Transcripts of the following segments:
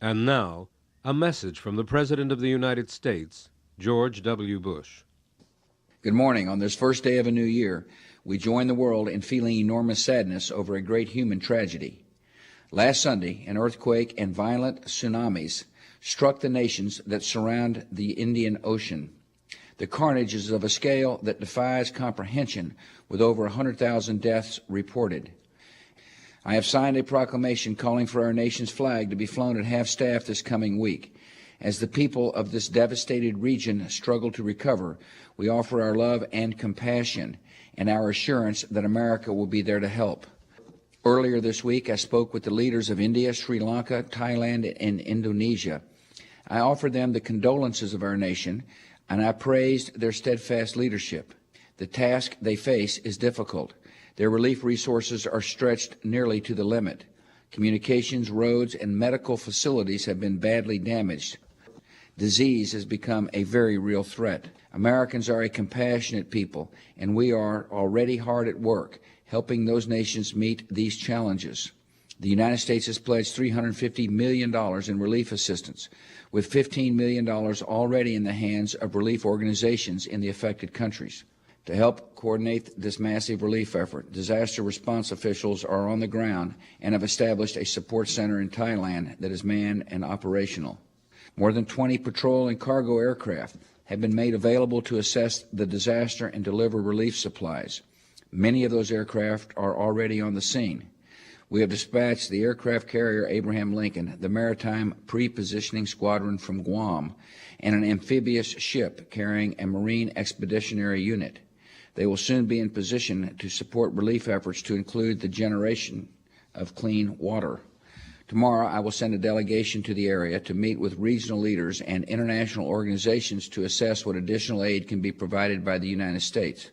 And now, a message from the President of the United States, George W. Bush. Good morning. On this first day of a new year, we join the world in feeling enormous sadness over a great human tragedy. Last Sunday, an earthquake and violent tsunamis struck the nations that surround the Indian Ocean. The carnage is of a scale that defies comprehension, with over 100,000 deaths reported. I have signed a proclamation calling for our nation's flag to be flown at half-staff this coming week. As the people of this devastated region struggle to recover, we offer our love and compassion and our assurance that America will be there to help. Earlier this week, I spoke with the leaders of India, Sri Lanka, Thailand, and Indonesia. I offered them the condolences of our nation, and I praised their steadfast leadership. The task they face is difficult. Their relief resources are stretched nearly to the limit. Communications, roads, and medical facilities have been badly damaged. Disease has become a very real threat. Americans are a compassionate people, and we are already hard at work helping those nations meet these challenges. The United States has pledged $350 million in relief assistance, with $15 million already in the hands of relief organizations in the affected countries. To help coordinate this massive relief effort, disaster response officials are on the ground and have established a support center in Thailand that is manned and operational. More than 20 patrol and cargo aircraft have been made available to assess the disaster and deliver relief supplies. Many of those aircraft are already on the scene. We have dispatched the aircraft carrier Abraham Lincoln, the maritime pre-positioning squadron from Guam, and an amphibious ship carrying a Marine Expeditionary Unit. They will soon be in position to support relief efforts to include the generation of clean water. Tomorrow, I will send a delegation to the area to meet with regional leaders and international organizations to assess what additional aid can be provided by the United States.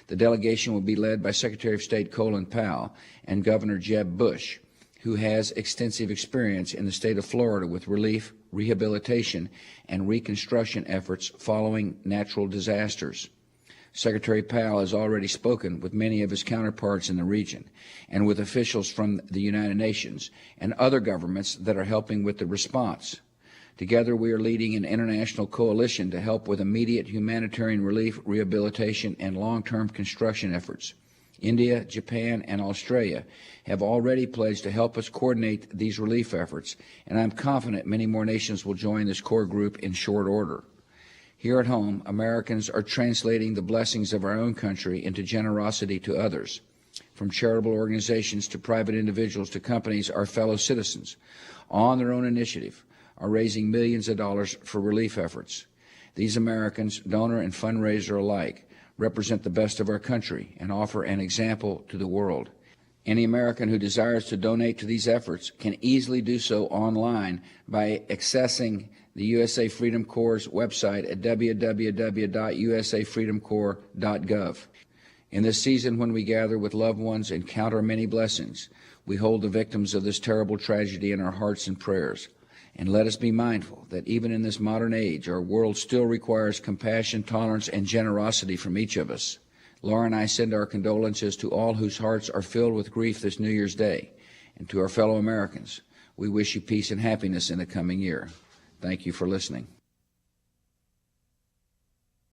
The delegation will be led by Secretary of State Colin Powell and Governor Jeb Bush, who has extensive experience in the state of Florida with relief, rehabilitation, and reconstruction efforts following natural disasters. Secretary Powell has already spoken with many of his counterparts in the region and with officials from the United Nations and other governments that are helping with the response. Together, we are leading an international coalition to help with immediate humanitarian relief, rehabilitation, and long-term construction efforts. India, Japan, and Australia have already pledged to help us coordinate these relief efforts, and I'm confident many more nations will join this core group in short order. Here at home, Americans are translating the blessings of our own country into generosity to others. From charitable organizations to private individuals to companies, our fellow citizens, on their own initiative, are raising millions of dollars for relief efforts. These Americans, donor and fundraiser alike, represent the best of our country and offer an example to the world. Any American who desires to donate to these efforts can easily do so online by accessing the USA Freedom Corps' website at www.usafreedomcorps.gov. In this season when we gather with loved ones and count our many blessings, we hold the victims of this terrible tragedy in our hearts and prayers. And let us be mindful that even in this modern age, our world still requires compassion, tolerance, and generosity from each of us. Laura and I send our condolences to all whose hearts are filled with grief this New Year's Day. And to our fellow Americans, we wish you peace and happiness in the coming year. Thank you for listening.